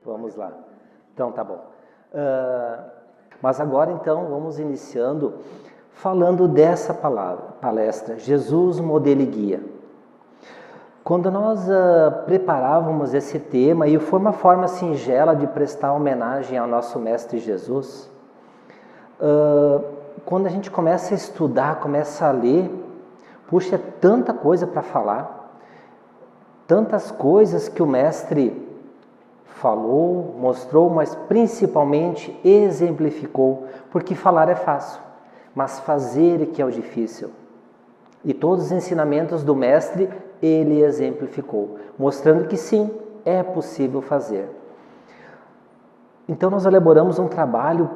Vamos lá. Então, tá bom. Mas agora, então, vamos iniciando falando dessa palestra, Jesus, Modelo e Guia. Quando nós preparávamos esse tema, e foi uma forma singela de prestar homenagem ao nosso Mestre Jesus, quando a gente começa a estudar, começa a ler, puxa, é tanta coisa para falar, tantas coisas que o Mestre falou, mostrou, mas principalmente exemplificou, porque falar é fácil, mas fazer é que é o difícil. E todos os ensinamentos do Mestre, ele exemplificou, mostrando que sim, é possível fazer. Então nós elaboramos um trabalho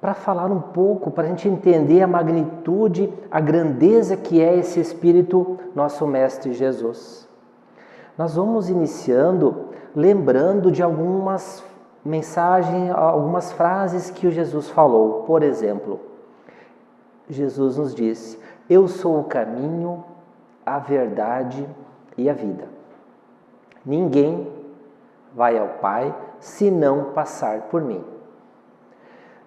para falar um pouco, para a gente entender a magnitude, a grandeza que é esse Espírito, nosso Mestre Jesus. Nós vamos iniciando lembrando de algumas mensagens, algumas frases que o Jesus falou. Por exemplo, Jesus nos disse: eu sou o caminho, a verdade e a vida. Ninguém vai ao Pai se não passar por mim.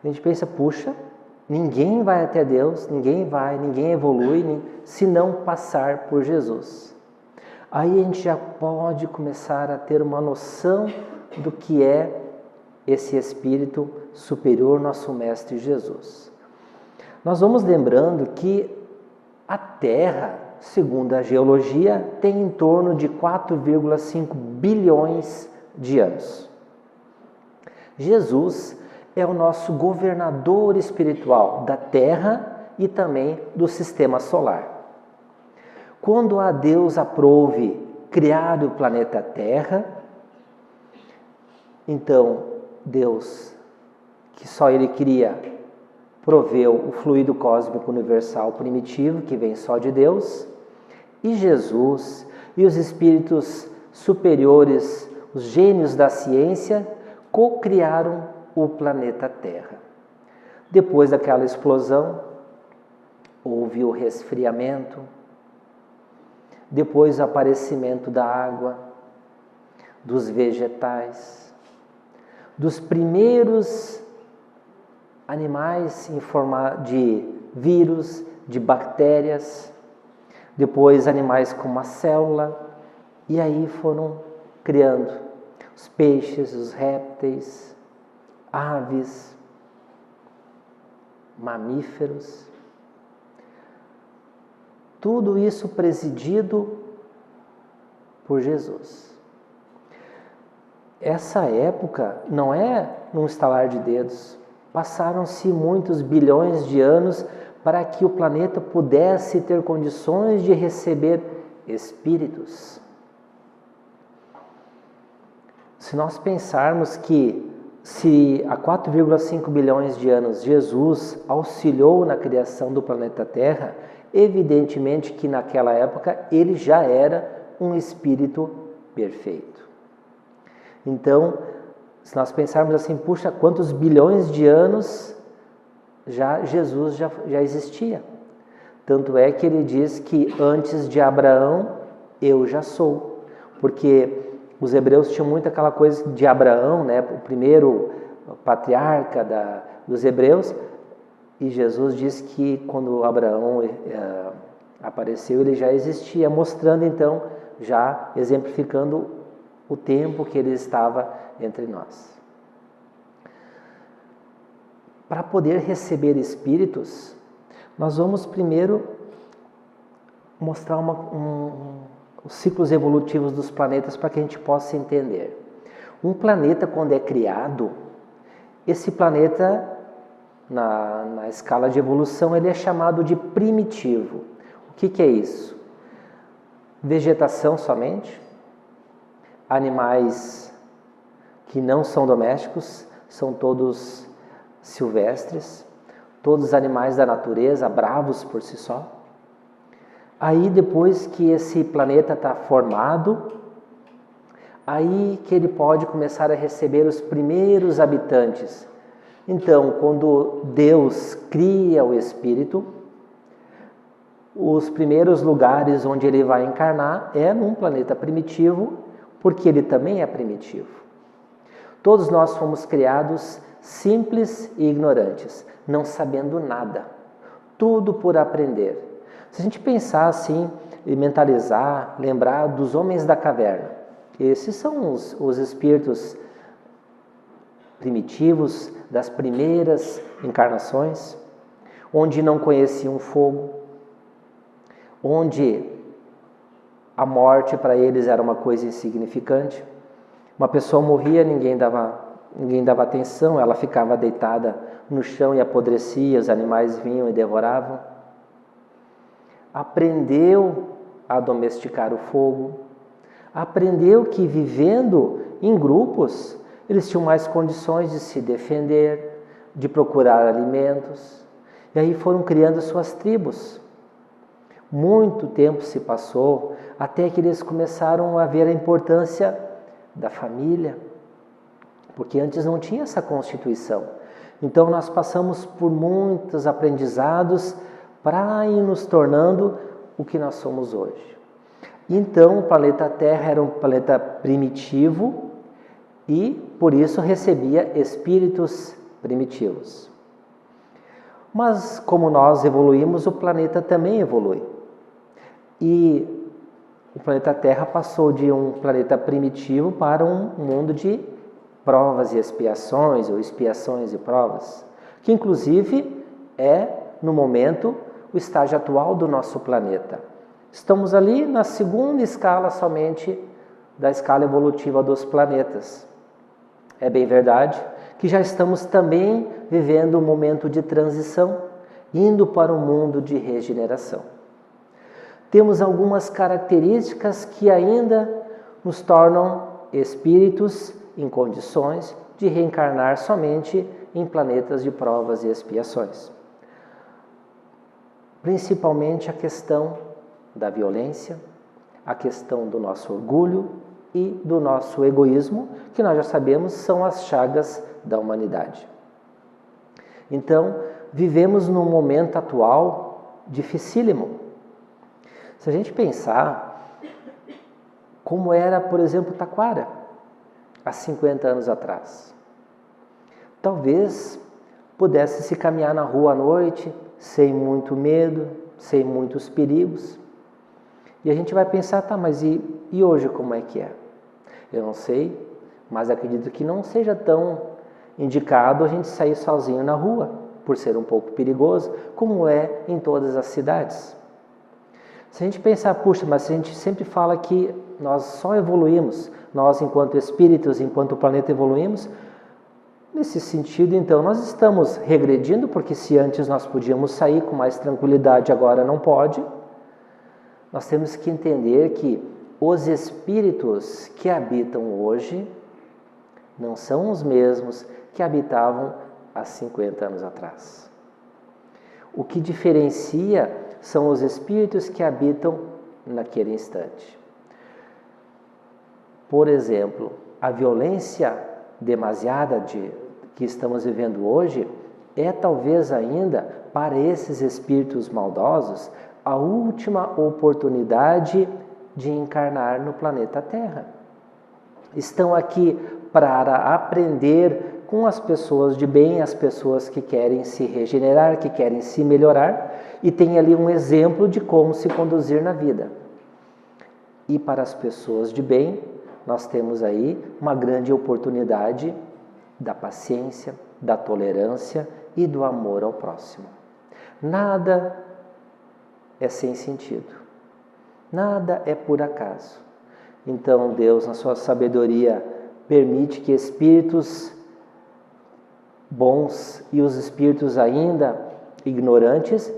A gente pensa, puxa, ninguém vai até Deus, ninguém evolui se não passar por Jesus. Aí a gente já pode começar a ter uma noção do que é esse Espírito superior, nosso Mestre Jesus. Nós vamos lembrando que a Terra, segundo a geologia, tem em torno de 4,5 bilhões de anos. Jesus é o nosso governador espiritual da Terra e também do sistema solar. Quando a Deus aprouve criar o planeta Terra, então Deus, que só Ele cria, proveu o fluido cósmico universal primitivo, que vem só de Deus, e Jesus e os espíritos superiores, os gênios da ciência, co-criaram o planeta Terra. Depois daquela explosão, houve o resfriamento, depois o aparecimento da água, dos vegetais, dos primeiros animais em forma de vírus, de bactérias, depois animais com uma célula, e aí foram criando os peixes, os répteis, aves, mamíferos. Tudo isso presidido por Jesus. Essa época não é num estalar de dedos. Passaram-se muitos bilhões de anos para que o planeta pudesse ter condições de receber espíritos. Se nós pensarmos que se há 4,5 bilhões de anos Jesus auxiliou na criação do planeta Terra, evidentemente que naquela época ele já era um espírito perfeito. Então, se nós pensarmos assim, puxa, quantos bilhões de anos Jesus já existia. Tanto é que ele diz que antes de Abraão, eu já sou. Porque os hebreus tinham muito aquela coisa de Abraão, né, o primeiro patriarca dos hebreus, e Jesus diz que quando Abraão apareceu, ele já existia, mostrando então, já exemplificando o tempo que ele estava entre nós. Para poder receber espíritos, nós vamos primeiro mostrar os ciclos evolutivos dos planetas para que a gente possa entender. Um planeta, quando é criado, esse planeta, na escala de evolução, ele é chamado de primitivo. O que é isso? Vegetação somente, animais que não são domésticos, são todos silvestres, todos animais da natureza, bravos por si só. Aí depois que esse planeta está formado, aí que ele pode começar a receber os primeiros habitantes. Então, quando Deus cria o espírito, os primeiros lugares onde ele vai encarnar é num planeta primitivo, porque ele também é primitivo. Todos nós fomos criados simples e ignorantes, não sabendo nada, tudo por aprender. Se a gente pensar assim e mentalizar, lembrar dos homens da caverna, esses são os espíritos primitivos das primeiras encarnações, onde não conheciam fogo, onde a morte para eles era uma coisa insignificante. Uma pessoa morria, ninguém dava atenção, ela ficava deitada no chão e apodrecia, os animais vinham e devoravam. Aprendeu a domesticar o fogo, aprendeu que vivendo em grupos, eles tinham mais condições de se defender, de procurar alimentos, e aí foram criando suas tribos. Muito tempo se passou até que eles começaram a ver a importância da família, porque antes não tinha essa constituição. Então nós passamos por muitos aprendizados para ir nos tornando o que nós somos hoje. Então o planeta Terra era um planeta primitivo e por isso recebia espíritos primitivos. Mas como nós evoluímos, o planeta também evolui. E o planeta Terra passou de um planeta primitivo para um mundo de provas e expiações, ou expiações e provas, que inclusive é, no momento, o estágio atual do nosso planeta. Estamos ali na segunda escala somente da escala evolutiva dos planetas. É bem verdade que já estamos também vivendo um momento de transição, indo para um mundo de regeneração. Temos algumas características que ainda nos tornam espíritos em condições de reencarnar somente em planetas de provas e expiações. Principalmente a questão da violência, a questão do nosso orgulho e do nosso egoísmo, que nós já sabemos são as chagas da humanidade. Então, vivemos num momento atual dificílimo. Se a gente pensar como era, por exemplo, Taquara, há 50 anos atrás. Talvez pudesse se caminhar na rua à noite, sem muito medo, sem muitos perigos. E a gente vai pensar, tá, mas e hoje como é que é? Eu não sei, mas acredito que não seja tão indicado a gente sair sozinho na rua, por ser um pouco perigoso, como é em todas as cidades. Se a gente pensar, puxa, mas a gente sempre fala que nós só evoluímos, nós enquanto espíritos, enquanto planeta evoluímos, nesse sentido então nós estamos regredindo, porque se antes nós podíamos sair com mais tranquilidade, agora não pode. Nós temos que entender que os espíritos que habitam hoje não são os mesmos que habitavam há 50 anos atrás. O que diferencia são os espíritos que habitam naquele instante. Por exemplo, a violência demasiada que estamos vivendo hoje é talvez ainda, para esses espíritos maldosos, a última oportunidade de encarnar no planeta Terra. Estão aqui para aprender com as pessoas de bem, as pessoas que querem se regenerar, que querem se melhorar, e tem ali um exemplo de como se conduzir na vida. E para as pessoas de bem, nós temos aí uma grande oportunidade da paciência, da tolerância e do amor ao próximo. Nada é sem sentido, nada é por acaso. Então Deus, na sua sabedoria, permite que espíritos bons e os espíritos ainda ignorantes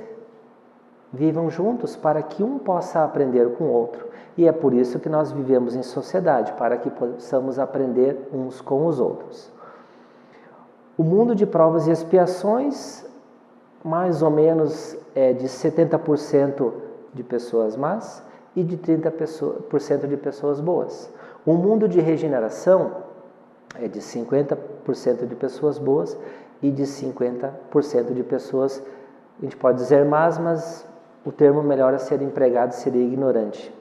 vivam juntos para que um possa aprender com o outro. E é por isso que nós vivemos em sociedade, para que possamos aprender uns com os outros. O mundo de provas e expiações, mais ou menos, é de 70% de pessoas más e de 30% de pessoas boas. O mundo de regeneração é de 50% de pessoas boas e de 50% de pessoas, a gente pode dizer más, mas o termo melhor a ser empregado seria ignorante.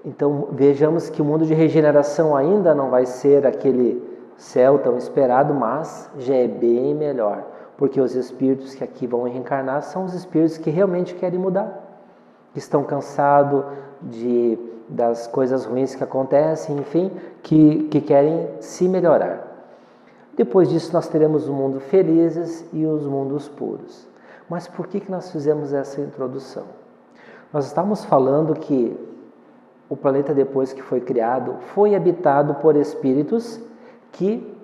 Então vejamos que o mundo de regeneração ainda não vai ser aquele céu tão esperado, mas já é bem melhor, porque os espíritos que aqui vão reencarnar são os espíritos que realmente querem mudar, que estão cansados das coisas ruins que acontecem, enfim, que querem se melhorar. Depois disso nós teremos o mundo felizes e os mundos puros. Mas por que nós fizemos essa introdução? Nós estamos falando que o planeta, depois que foi criado, foi habitado por espíritos que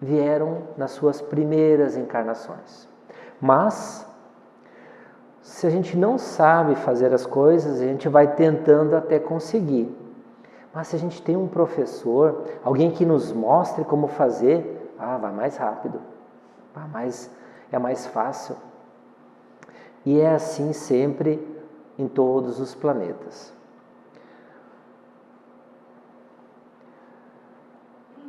vieram nas suas primeiras encarnações. Mas, se a gente não sabe fazer as coisas, a gente vai tentando até conseguir. Mas se a gente tem um professor, alguém que nos mostre como fazer, vai mais rápido, é mais fácil. E é assim sempre em todos os planetas.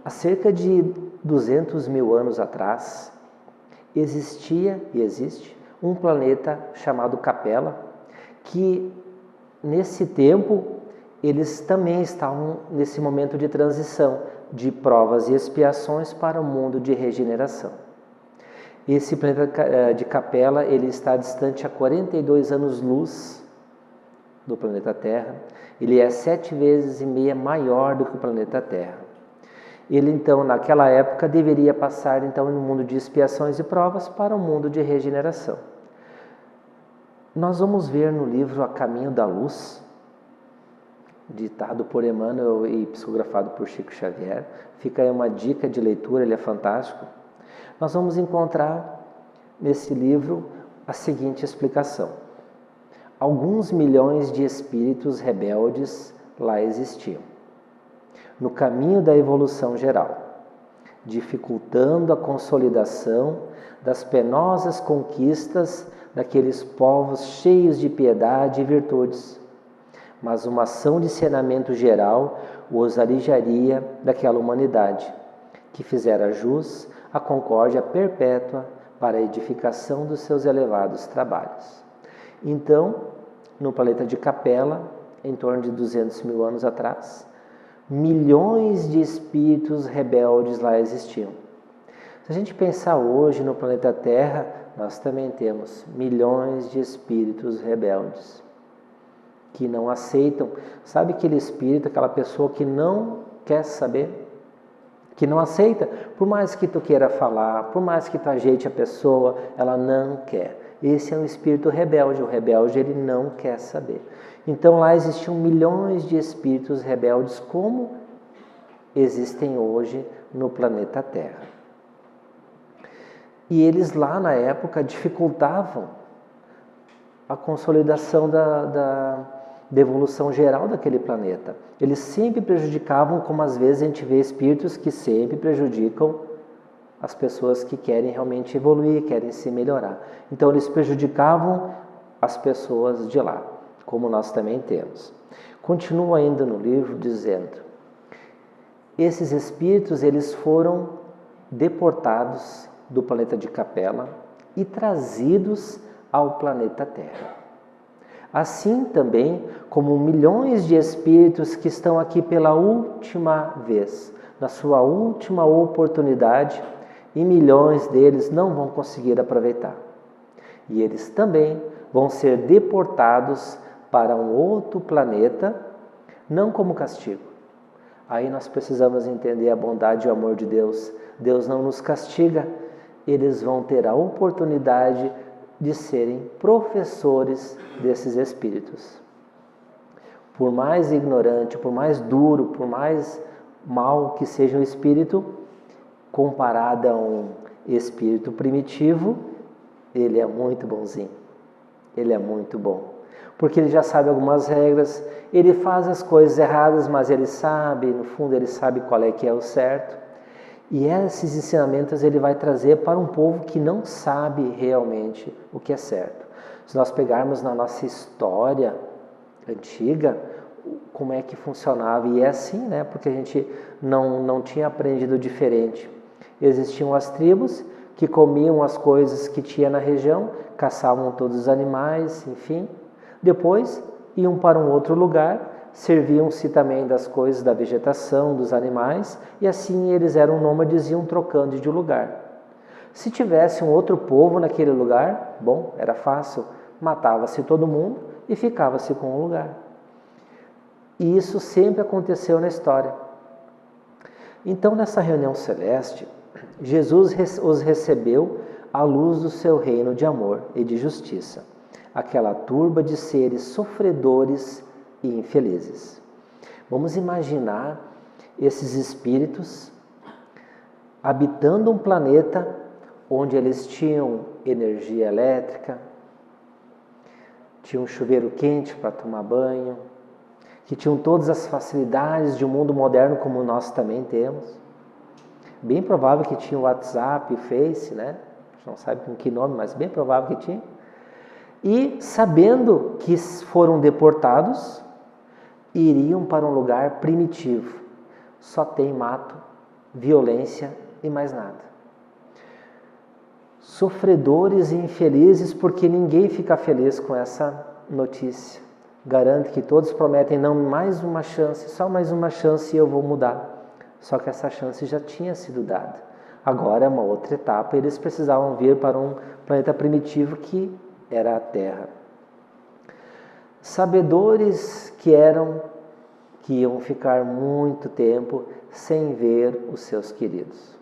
Há cerca de 200 mil anos atrás, existia e existe um planeta chamado Capella, que nesse tempo eles também estavam nesse momento de transição, de provas e expiações para o mundo de regeneração. Esse planeta de Capella, ele está distante a 42 anos-luz do planeta Terra. Ele é 7 vezes e meia maior do que o planeta Terra. Ele, então, naquela época, deveria passar, então, no mundo de expiações e provas para o mundo de regeneração. Nós vamos ver no livro A Caminho da Luz, ditado por Emmanuel e psicografado por Chico Xavier. Fica aí uma dica de leitura, ele é fantástico. Nós vamos encontrar nesse livro a seguinte explicação. Alguns milhões de espíritos rebeldes lá existiam, no caminho da evolução geral, dificultando a consolidação das penosas conquistas daqueles povos cheios de piedade e virtudes. Mas uma ação de saneamento geral os alijaria daquela humanidade, que fizera jus à concórdia perpétua para a edificação dos seus elevados trabalhos. Então, no planeta de Capella, em torno de 200 mil anos atrás, milhões de espíritos rebeldes lá existiam. Se a gente pensar hoje no planeta Terra, nós também temos milhões de espíritos rebeldes que não aceitam. Sabe aquele espírito, aquela pessoa que não quer saber? Que não aceita? Por mais que tu queira falar, por mais que tu ajeite a pessoa, ela não quer. Esse é um espírito rebelde. O rebelde, ele não quer saber. Então lá existiam milhões de espíritos rebeldes como existem hoje no planeta Terra. E eles lá na época dificultavam a consolidação da evolução geral daquele planeta. Eles sempre prejudicavam, como às vezes a gente vê espíritos que sempre prejudicam as pessoas que querem realmente evoluir, querem se melhorar. Então eles prejudicavam as pessoas de lá, como nós também temos. Continua ainda no livro dizendo: esses espíritos, eles foram deportados do planeta de Capella e trazidos ao planeta Terra. Assim também como milhões de espíritos que estão aqui pela última vez, na sua última oportunidade, e milhões deles não vão conseguir aproveitar. E eles também vão ser deportados para um outro planeta, não como castigo. Aí nós precisamos entender a bondade e o amor de Deus. Deus não nos castiga, eles vão ter a oportunidade de serem professores desses espíritos. Por mais ignorante, por mais duro, por mais mal que seja o espírito, comparado a um espírito primitivo, ele é muito bonzinho. Ele é muito bom. Porque ele já sabe algumas regras, ele faz as coisas erradas, mas ele sabe, no fundo ele sabe qual é que é o certo. E esses ensinamentos ele vai trazer para um povo que não sabe realmente o que é certo. Se nós pegarmos na nossa história antiga, como é que funcionava, e é assim, né? Porque a gente não tinha aprendido diferente. Existiam as tribos que comiam as coisas que tinha na região, caçavam todos os animais, enfim. Depois iam para um outro lugar, serviam-se também das coisas da vegetação, dos animais, e assim eles eram nômades e iam trocando de lugar. Se tivesse um outro povo naquele lugar, bom, era fácil, matava-se todo mundo e ficava-se com o lugar. E isso sempre aconteceu na história. Então, nessa reunião celeste, Jesus os recebeu à luz do seu reino de amor e de justiça, aquela turba de seres sofredores e infelizes. Vamos imaginar esses espíritos habitando um planeta onde eles tinham energia elétrica, tinham um chuveiro quente para tomar banho, que tinham todas as facilidades de um mundo moderno como nós também temos. Bem provável que tinha o WhatsApp, o Face, né? Não sabe com que nome, mas bem provável que tinha. E sabendo que foram deportados, iriam para um lugar primitivo. Só tem mato, violência e mais nada. Sofredores e infelizes, porque ninguém fica feliz com essa notícia. Garanto que todos prometem, não, mais uma chance, só mais uma chance e eu vou mudar. Só que essa chance já tinha sido dada. Agora é uma outra etapa, eles precisavam vir para um planeta primitivo que era a Terra. Sabedores que iam ficar muito tempo sem ver os seus queridos.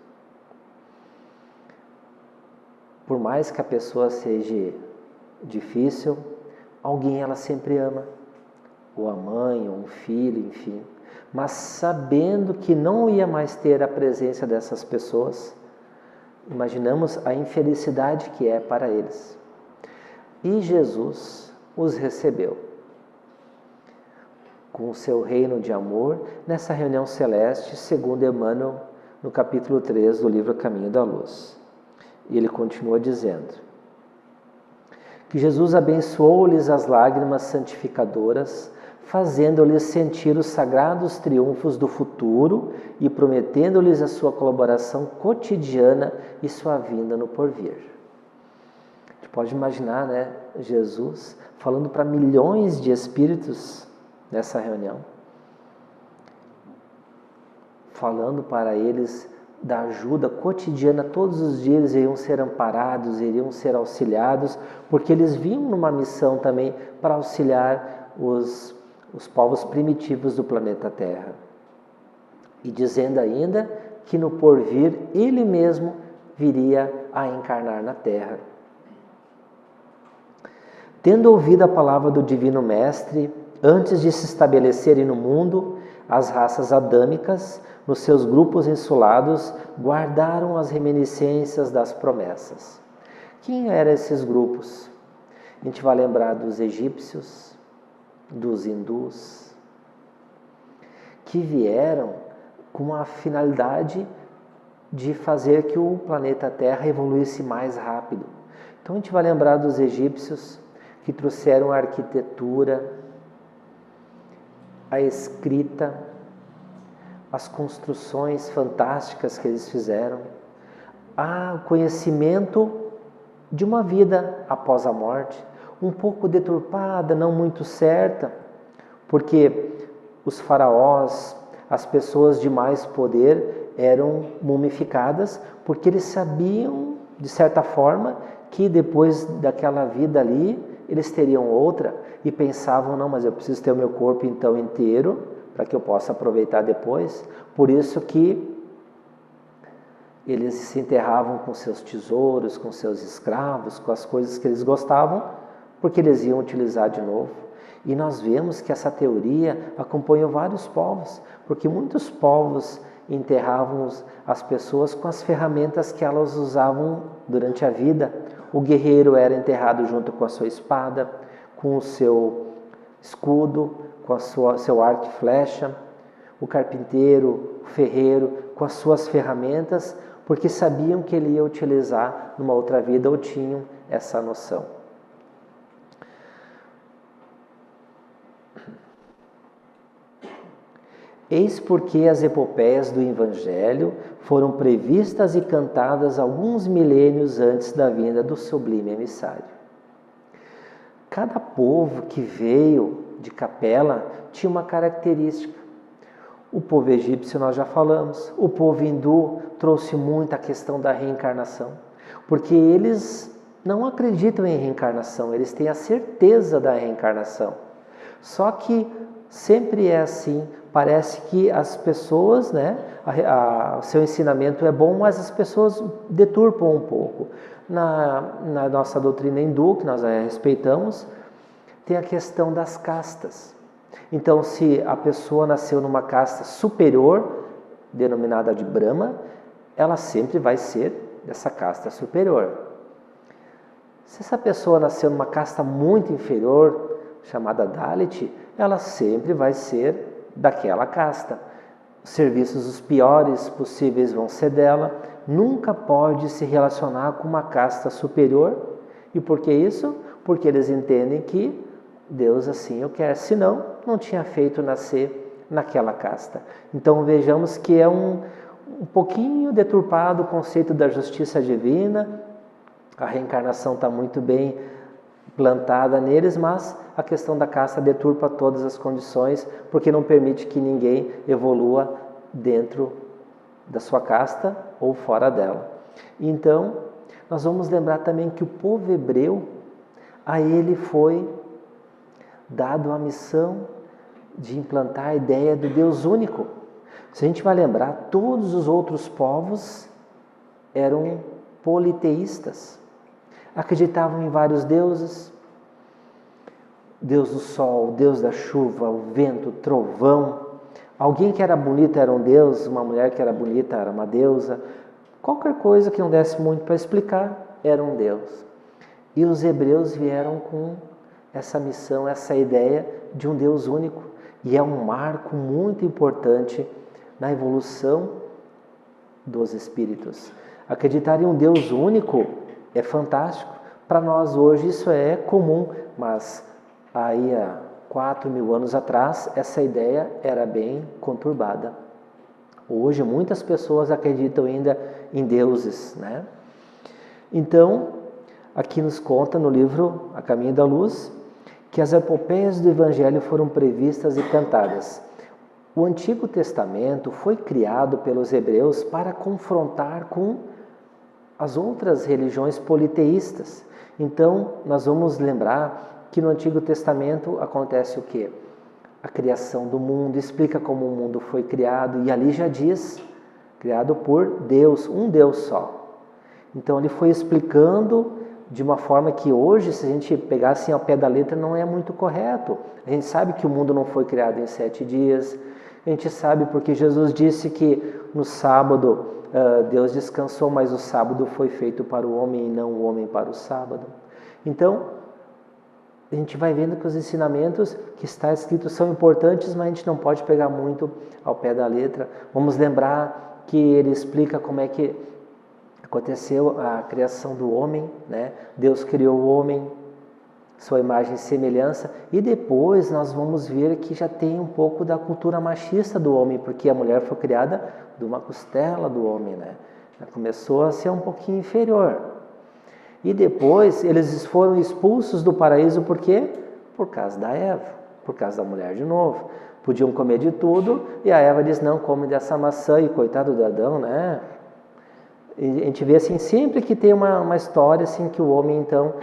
Por mais que a pessoa seja difícil, alguém ela sempre ama, ou a mãe, ou um filho, enfim. Mas sabendo que não ia mais ter a presença dessas pessoas, imaginamos a infelicidade que é para eles. E Jesus os recebeu com o seu reino de amor nessa reunião celeste, segundo Emmanuel, no capítulo 3 do livro Caminho da Luz. E ele continua dizendo que Jesus abençoou-lhes as lágrimas santificadoras, fazendo-lhes sentir os sagrados triunfos do futuro e prometendo-lhes a sua colaboração cotidiana e sua vinda no porvir. A gente pode imaginar, né, Jesus falando para milhões de espíritos nessa reunião, falando para eles da ajuda cotidiana. Todos os dias eles iriam ser amparados, iriam ser auxiliados, porque eles vinham numa missão também para auxiliar os povos primitivos do planeta Terra. E dizendo ainda que no porvir ele mesmo viria a encarnar na Terra. Tendo ouvido a palavra do Divino Mestre, antes de se estabelecerem no mundo, as raças adâmicas, nos seus grupos insulados, guardaram as reminiscências das promessas. Quem eram esses grupos? A gente vai lembrar dos egípcios, dos hindus, que vieram com a finalidade de fazer que o planeta Terra evoluísse mais rápido. Então a gente vai lembrar dos egípcios, que trouxeram a arquitetura, a escrita, as construções fantásticas que eles fizeram, o conhecimento de uma vida após a morte, um pouco deturpada, não muito certa, porque os faraós, as pessoas de mais poder eram mumificadas, porque eles sabiam, de certa forma, que depois daquela vida ali, eles teriam outra, e pensavam, não, mas eu preciso ter o meu corpo então inteiro, para que eu possa aproveitar depois. Por isso que eles se enterravam com seus tesouros, com seus escravos, com as coisas que eles gostavam, porque eles iam utilizar de novo. E nós vemos que essa teoria acompanhou vários povos, porque muitos povos enterravam as pessoas com as ferramentas que elas usavam durante a vida. O guerreiro era enterrado junto com a sua espada, com o seu escudo, com a seu arco e flecha, o carpinteiro, o ferreiro, com as suas ferramentas, porque sabiam que ele ia utilizar numa outra vida, ou tinham essa noção. Eis porque as epopeias do Evangelho foram previstas e cantadas alguns milênios antes da vinda do sublime emissário. Cada povo que veio de Capela tinha uma característica. O povo egípcio nós já falamos, o povo hindu trouxe muito a questão da reencarnação, porque eles não acreditam em reencarnação, eles têm a certeza da reencarnação. Só que sempre é assim, parece que as pessoas, né, o seu ensinamento é bom, mas as pessoas deturpam um pouco. Na nossa doutrina hindu, que nós respeitamos, tem a questão das castas. Então, se a pessoa nasceu numa casta superior, denominada de Brahma, ela sempre vai ser dessa casta superior. Se essa pessoa nasceu numa casta muito inferior, chamada Dalit, ela sempre vai ser daquela casta. Os serviços os piores possíveis vão ser dela, nunca pode se relacionar com uma casta superior. E por que isso? Porque eles entendem que Deus assim o quer, senão não tinha feito nascer naquela casta. Então vejamos que é um pouquinho deturpado o conceito da justiça divina, a reencarnação está muito bem plantada neles, mas a questão da casta deturpa todas as condições, porque não permite que ninguém evolua dentro da sua casta ou fora dela. Então, nós vamos lembrar também que o povo hebreu, a ele foi dado a missão de implantar a ideia do Deus único. Se a gente vai lembrar, todos os outros povos eram politeístas, acreditavam em vários deuses, Deus do sol, Deus da chuva, o vento, o trovão. Alguém que era bonito era um deus, uma mulher que era bonita era uma deusa. Qualquer coisa que não desse muito para explicar era um deus. E os hebreus vieram com essa missão, essa ideia de um Deus único. E é um marco muito importante na evolução dos espíritos. Acreditar em um Deus único é fantástico. Para nós hoje isso é comum, mas aí há 4.000 anos atrás essa ideia era bem conturbada. Hoje muitas pessoas acreditam ainda em deuses, né? Então, aqui nos conta no livro A Caminho da Luz que as epopeias do Evangelho foram previstas e cantadas. O Antigo Testamento foi criado pelos hebreus para confrontar com as outras religiões politeístas. Então, nós vamos lembrar que no Antigo Testamento acontece o quê? A criação do mundo, explica como o mundo foi criado, e ali já diz, criado por Deus, um Deus só. Então, ele foi explicando de uma forma que hoje, se a gente pegar assim ao pé da letra, não é muito correto. A gente sabe que o mundo não foi criado em 7 dias, a gente sabe porque Jesus disse que no sábado Deus descansou, mas o sábado foi feito para o homem e não o homem para o sábado. Então, a gente vai vendo que os ensinamentos que está escritos são importantes, mas a gente não pode pegar muito ao pé da letra. Vamos lembrar que ele explica como é que aconteceu a criação do homem, né? Deus criou o homem, sua imagem e semelhança, e depois nós vamos ver que já tem um pouco da cultura machista do homem, porque a mulher foi criada de uma costela do homem, né? Ela começou a ser um pouquinho inferior. E depois eles foram expulsos do paraíso, por quê? Por causa da Eva, por causa da mulher de novo. Podiam comer de tudo, e a Eva diz, não come dessa maçã, e coitado do Adão, né? E a gente vê assim, sempre que tem uma história assim, que o homem então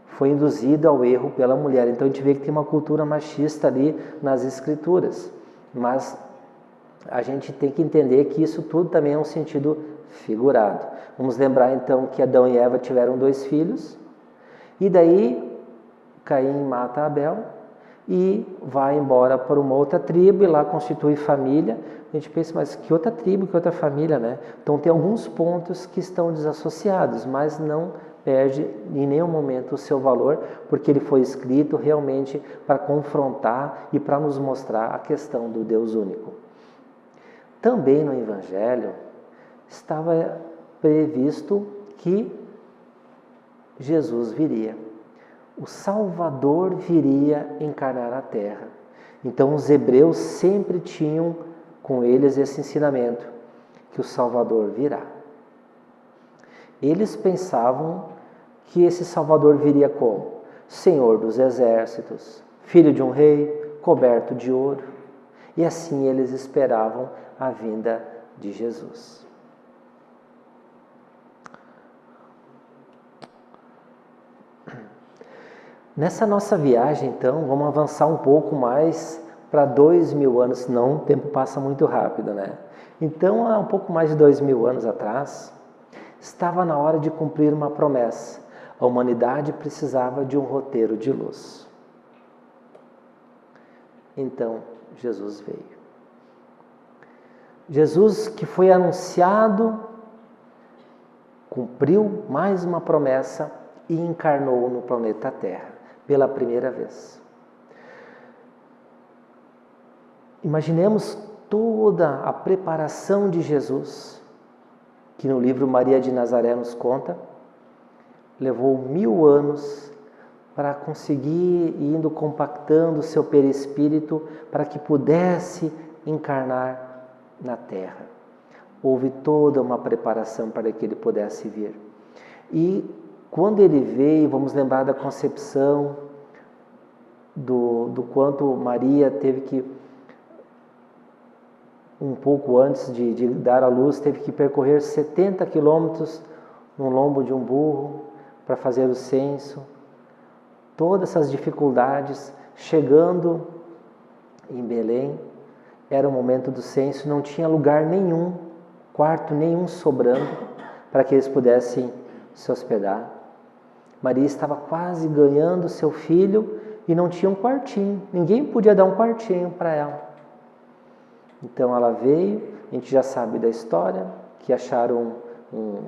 foi induzido ao erro pela mulher. Então a gente vê que tem uma cultura machista ali nas escrituras. Mas a gente tem que entender que isso tudo também é um sentido figurado. Vamos lembrar então que Adão e Eva tiveram 2 filhos, e daí Caim mata Abel e vai embora para uma outra tribo e lá constitui família. A gente pensa, mas que outra tribo, que outra família, né? Então tem alguns pontos que estão desassociados, mas não perde em nenhum momento o seu valor, porque ele foi escrito realmente para confrontar e para nos mostrar a questão do Deus único. Também no Evangelho estava previsto que Jesus viria. O Salvador viria encarnar a terra. Então os hebreus sempre tinham com eles esse ensinamento, que o Salvador virá. Eles pensavam que esse Salvador viria como? Senhor dos exércitos, filho de um rei, coberto de ouro. E assim eles esperavam a vinda de Jesus. Nessa nossa viagem, então, vamos avançar um pouco mais para 2000 anos, senão o tempo passa muito rápido, né? Então, há um pouco mais de 2000 anos atrás, estava na hora de cumprir uma promessa. A humanidade precisava de um roteiro de luz. Então, Jesus veio. Jesus, que foi anunciado, cumpriu mais uma promessa e encarnou no planeta Terra pela primeira vez. Imaginemos toda a preparação de Jesus, que no livro Maria de Nazaré nos conta, levou 1000 anos para conseguir, indo compactando o seu perispírito para que pudesse encarnar na Terra. Houve toda uma preparação para que ele pudesse vir. E quando ele veio, vamos lembrar da concepção, do quanto Maria teve que, um pouco antes de dar à luz, teve que percorrer 70 quilômetros no lombo de um burro para fazer o censo. Todas essas dificuldades, chegando em Belém, era o momento do censo, não tinha lugar nenhum, quarto nenhum sobrando para que eles pudessem se hospedar. Maria estava quase ganhando seu filho e não tinha um quartinho, ninguém podia dar um quartinho para ela. Então ela veio, a gente já sabe da história, que acharam um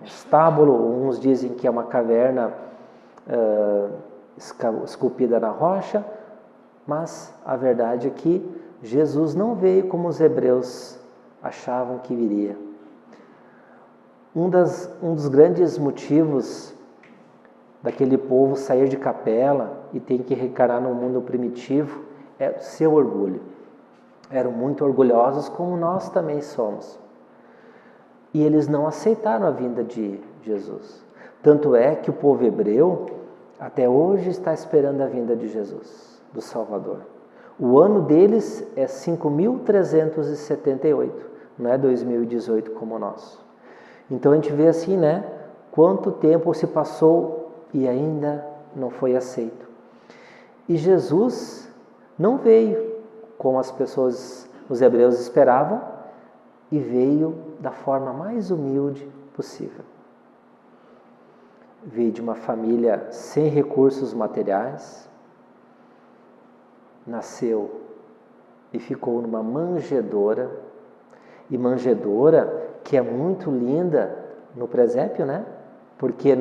estábulo, uns dizem que é uma caverna esculpida na rocha, mas a verdade é que Jesus não veio como os hebreus achavam que viria. Um dos grandes motivos daquele povo sair de capela e ter que reencarnar no mundo primitivo é o seu orgulho. Eram muito orgulhosos, como nós também somos. E eles não aceitaram a vinda de Jesus. Tanto é que o povo hebreu até hoje está esperando a vinda de Jesus, do Salvador. O ano deles é 5.378, não é 2018 como o nosso. Então a gente vê assim, né? Quanto tempo se passou e ainda não foi aceito. E Jesus não veio como as pessoas, os hebreus esperavam, e veio da forma mais humilde possível. Veio de uma família sem recursos materiais, nasceu e ficou numa manjedoura, e manjedoura que é muito linda no presépio, né? Porque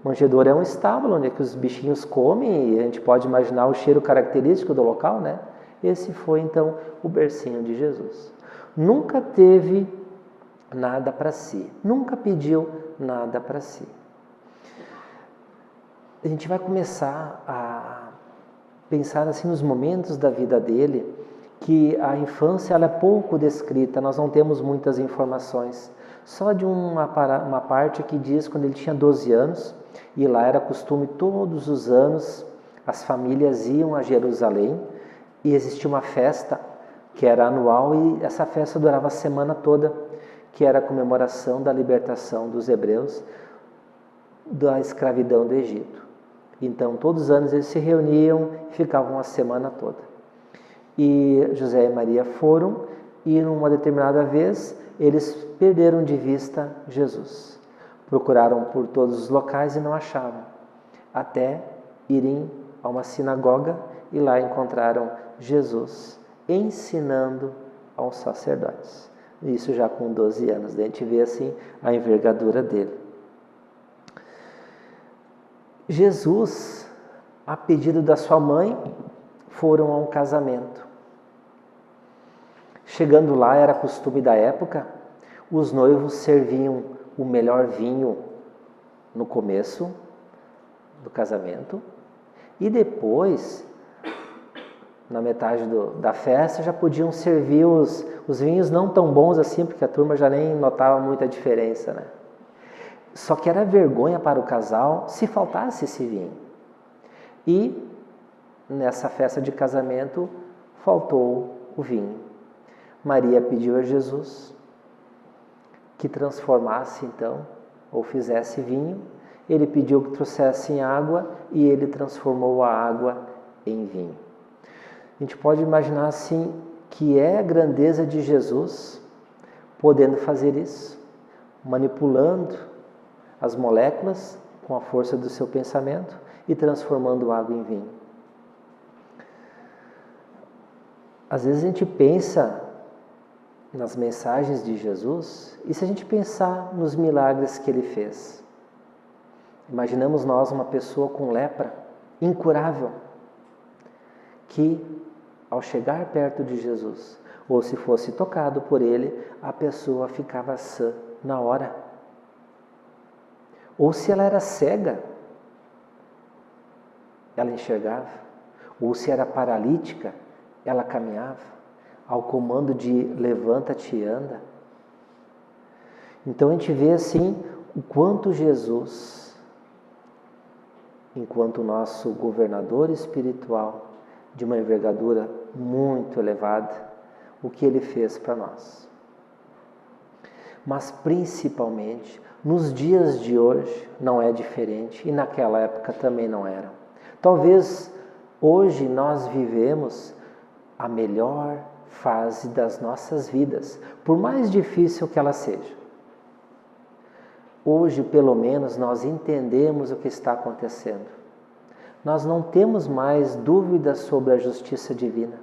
manjedoura é um estábulo onde que os bichinhos comem e a gente pode imaginar o cheiro característico do local, né? Esse foi então o bercinho de Jesus. Nunca teve nada para si, nunca pediu nada para si. A gente vai começar a pensar assim nos momentos da vida dele, que a infância ela é pouco descrita, nós não temos muitas informações. Só de uma parte que diz quando ele tinha 12 anos, e lá era costume todos os anos, as famílias iam a Jerusalém, e existia uma festa que era anual, e essa festa durava a semana toda, que era a comemoração da libertação dos hebreus da escravidão do Egito. Então, todos os anos eles se reuniam e ficavam a semana toda. E José e Maria foram, e numa determinada vez, eles perderam de vista Jesus. Procuraram por todos os locais e não achavam, até irem a uma sinagoga e lá encontraram Jesus ensinando aos sacerdotes. Isso já com 12 anos, a gente vê assim a envergadura dele. Jesus, a pedido da sua mãe, foram a um casamento. Chegando lá, era costume da época, os noivos serviam o melhor vinho no começo do casamento e depois, na metade da festa, já podiam servir os vinhos não tão bons assim, porque a turma já nem notava muita diferença, né? Só que era vergonha para o casal se faltasse esse vinho. E nessa festa de casamento faltou o vinho. Maria pediu a Jesus que transformasse então, ou fizesse vinho. Ele pediu que trouxessem água e ele transformou a água em vinho. A gente pode imaginar assim que é a grandeza de Jesus podendo fazer isso, manipulando as moléculas com a força do seu pensamento e transformando água em vinho. Às vezes a gente pensa nas mensagens de Jesus, e se a gente pensar nos milagres que ele fez? Imaginamos nós uma pessoa com lepra, incurável, que ao chegar perto de Jesus, ou se fosse tocado por ele, a pessoa ficava sã na hora. Ou se ela era cega, ela enxergava. Ou se era paralítica, ela caminhava. Ao comando de levanta-te e anda. Então a gente vê assim o quanto Jesus, enquanto nosso governador espiritual de uma envergadura muito elevada, o que ele fez para nós. Mas principalmente nos dias de hoje não é diferente e naquela época também não era. Talvez hoje nós vivemos a melhor fase das nossas vidas, por mais difícil que ela seja. Hoje, pelo menos, nós entendemos o que está acontecendo. Nós não temos mais dúvidas sobre a justiça divina.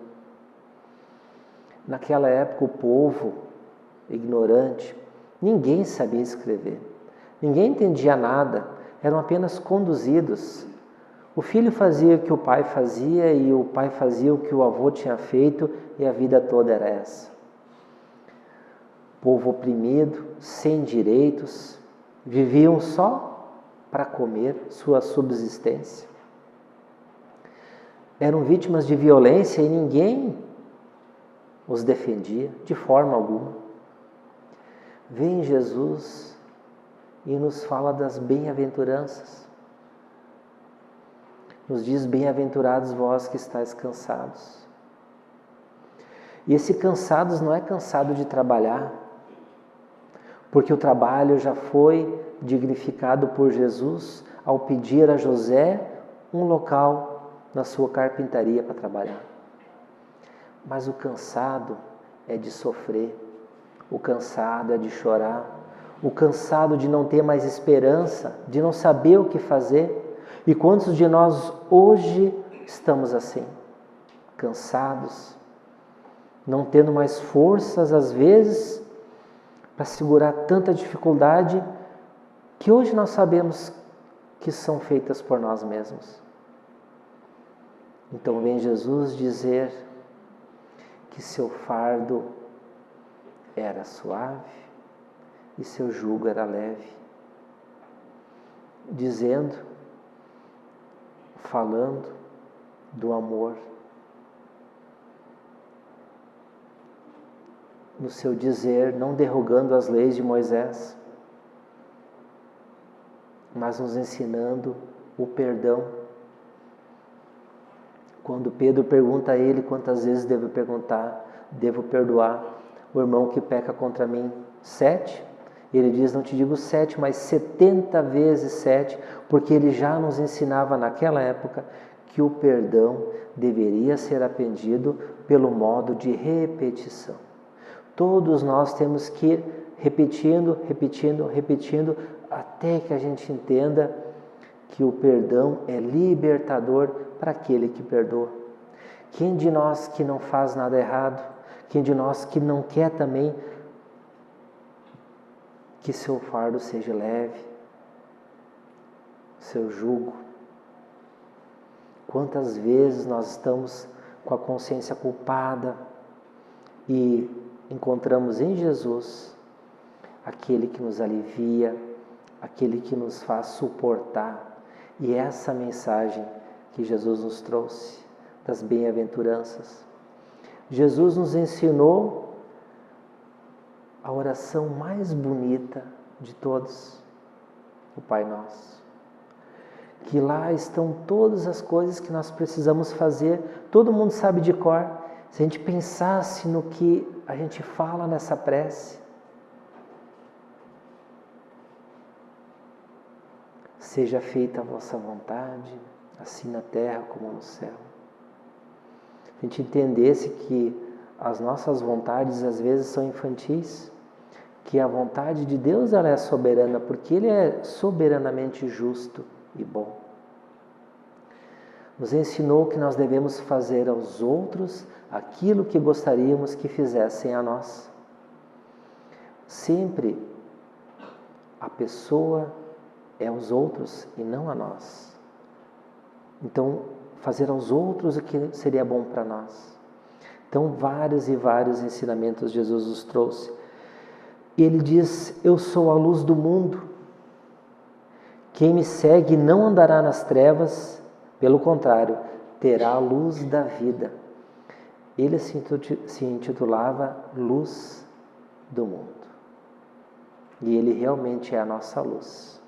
Naquela época, o povo ignorante, ninguém sabia escrever, ninguém entendia nada, eram apenas conduzidos. O filho fazia o que o pai fazia e o pai fazia o que o avô tinha feito e a vida toda era essa. Povo oprimido, sem direitos, viviam só para comer, sua subsistência. Eram vítimas de violência e ninguém os defendia de forma alguma. Vem Jesus e nos fala das bem-aventuranças. Nos diz, bem-aventurados vós que estáis cansados. E esse cansados não é cansado de trabalhar, porque o trabalho já foi dignificado por Jesus ao pedir a José um local na sua carpintaria para trabalhar. Mas o cansado é de sofrer, o cansado é de chorar, o cansado de não ter mais esperança, de não saber o que fazer. E quantos de nós hoje estamos assim, cansados, não tendo mais forças às vezes para segurar tanta dificuldade que hoje nós sabemos que são feitas por nós mesmos. Então vem Jesus dizer que seu fardo era suave e seu jugo era leve, dizendo, falando do amor, no seu dizer, não derrogando as leis de Moisés, mas nos ensinando o perdão. Quando Pedro pergunta a ele quantas vezes devo perdoar o irmão que peca contra mim, 7, ele diz, não te digo 7, mas 70 vezes 7, porque ele já nos ensinava naquela época que o perdão deveria ser aprendido pelo modo de repetição. Todos nós temos que ir repetindo, até que a gente entenda que o perdão é libertador para aquele que perdoa. Quem de nós que não faz nada errado, quem de nós que não quer também que seu fardo seja leve, seu jugo? Quantas vezes nós estamos com a consciência culpada e encontramos em Jesus aquele que nos alivia, aquele que nos faz suportar. E essa mensagem que Jesus nos trouxe, das bem-aventuranças. Jesus nos ensinou a oração mais bonita de todos, o Pai Nosso. que lá estão todas as coisas que nós precisamos fazer, todo mundo sabe de cor. Se a gente pensasse no que a gente fala nessa prece, seja feita a vossa vontade, assim na terra como no céu. Se a gente entendesse que as nossas vontades às vezes são infantis, que a vontade de Deus ela é soberana, porque Ele é soberanamente justo e bom. Nos ensinou que nós devemos fazer aos outros aquilo que gostaríamos que fizessem a nós. Sempre a pessoa é aos outros e não a nós. Então, fazer aos outros o que seria bom para nós. Então, vários e vários ensinamentos Jesus nos trouxe. E Ele diz, eu sou a luz do mundo. Quem me segue não andará nas trevas, pelo contrário, terá a luz da vida. Ele se intitulava Luz do Mundo. E Ele realmente é a nossa luz.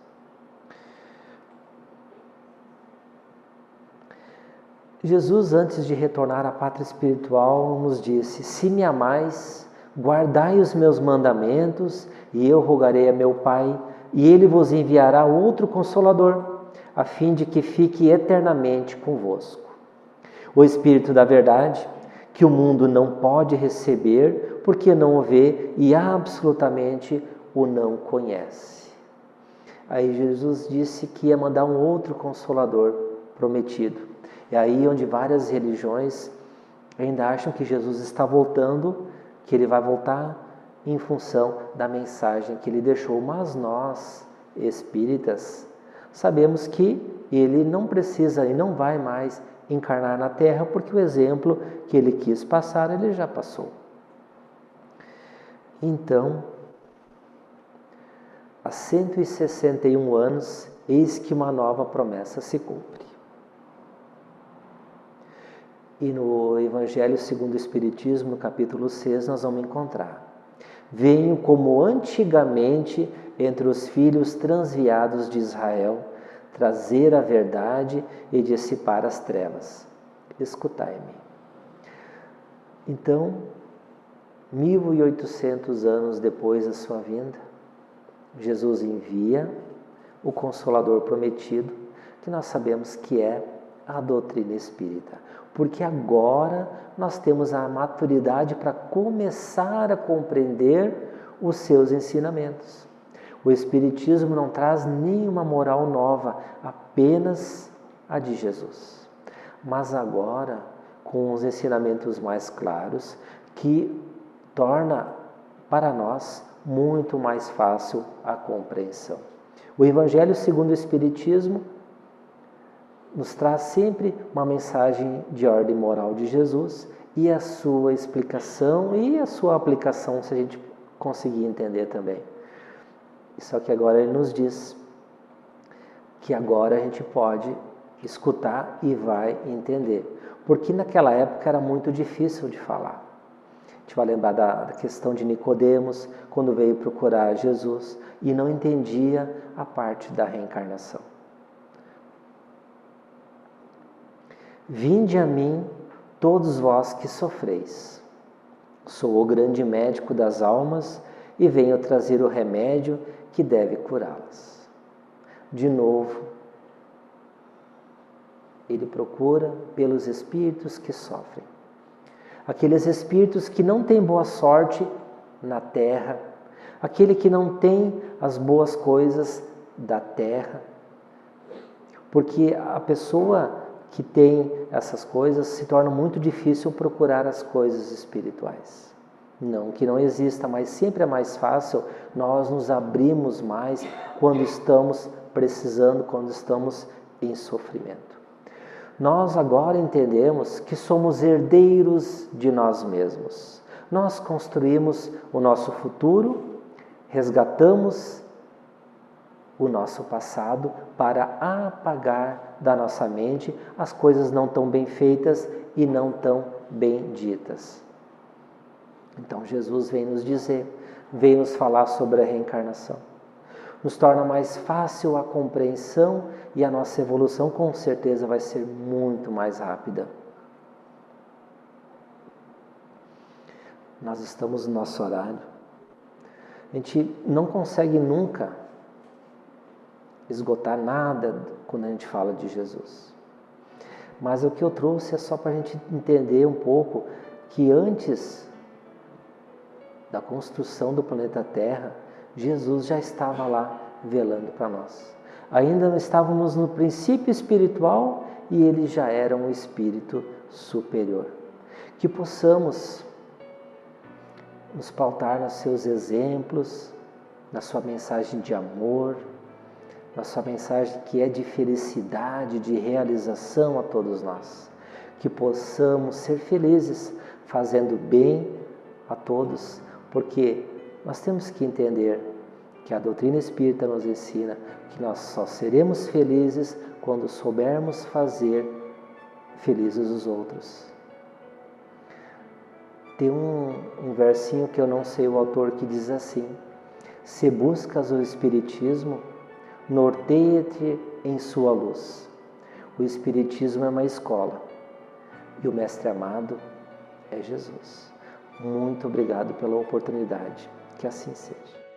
Jesus, antes de retornar à pátria espiritual, nos disse, se me amais, guardai os meus mandamentos, e eu rogarei a meu Pai, e Ele vos enviará outro Consolador, a fim de que fique eternamente convosco. O Espírito da verdade, que o mundo não pode receber, porque não o vê e absolutamente o não conhece. Aí Jesus disse que ia mandar um outro Consolador prometido. E aí onde várias religiões ainda acham que Jesus está voltando, que Ele vai voltar em função da mensagem que Ele deixou. Mas nós, espíritas, sabemos que Ele não precisa e não vai mais encarnar na Terra, porque o exemplo que Ele quis passar, Ele já passou. Então, há 161 anos, eis que uma nova promessa se cumpre. E no Evangelho segundo o Espiritismo, no capítulo 6, nós vamos encontrar. Venho como antigamente entre os filhos transviados de Israel, trazer a verdade e dissipar as trevas. Escutai-me. Então, 1800 anos depois da sua vinda, Jesus envia o Consolador prometido, que nós sabemos que é a doutrina espírita. Porque agora nós temos a maturidade para começar a compreender os seus ensinamentos. O Espiritismo não traz nenhuma moral nova, apenas a de Jesus. Mas agora, com os ensinamentos mais claros, que torna para nós muito mais fácil a compreensão. O Evangelho segundo o Espiritismo nos traz sempre uma mensagem de ordem moral de Jesus e a sua explicação e a sua aplicação, se a gente conseguir entender também. Só que agora Ele nos diz que agora a gente pode escutar e vai entender. Porque naquela época era muito difícil de falar. A gente vai lembrar da questão de Nicodemos, quando veio procurar Jesus e não entendia a parte da reencarnação. Vinde a mim, todos vós que sofreis. Sou o grande médico das almas e venho trazer o remédio que deve curá-las. De novo, Ele procura pelos espíritos que sofrem. Aqueles espíritos que não têm boa sorte na terra, aquele que não tem as boas coisas da terra, porque a pessoa que tem essas coisas, se torna muito difícil procurar as coisas espirituais. Não que não exista, mas sempre é mais fácil nós nos abrirmos mais quando estamos precisando, quando estamos em sofrimento. Nós agora entendemos que somos herdeiros de nós mesmos. Nós construímos o nosso futuro, resgatamos o nosso passado para apagar da nossa mente as coisas não tão bem feitas e não tão bem ditas. Então Jesus vem nos dizer, vem nos falar sobre a reencarnação. nos torna mais fácil a compreensão e a nossa evolução com certeza vai ser muito mais rápida. Nós estamos no nosso horário. A gente não consegue nunca esgotar nada quando a gente fala de Jesus. Mas o que eu trouxe é só para a gente entender um pouco que antes da construção do planeta Terra, Jesus já estava lá velando para nós. Ainda não estávamos no princípio espiritual e ele já era um espírito superior. Que possamos nos pautar nos seus exemplos, na sua mensagem de amor, na sua mensagem que é de felicidade, de realização a todos nós. Que possamos ser felizes, fazendo bem a todos, porque nós temos que entender que a doutrina espírita nos ensina que nós só seremos felizes quando soubermos fazer felizes os outros. Tem um versinho que eu não sei o autor que diz assim: se buscas o Espiritismo, norteia-te em sua luz. O Espiritismo é uma escola e o Mestre amado é Jesus. Muito obrigado pela oportunidade. Que assim seja.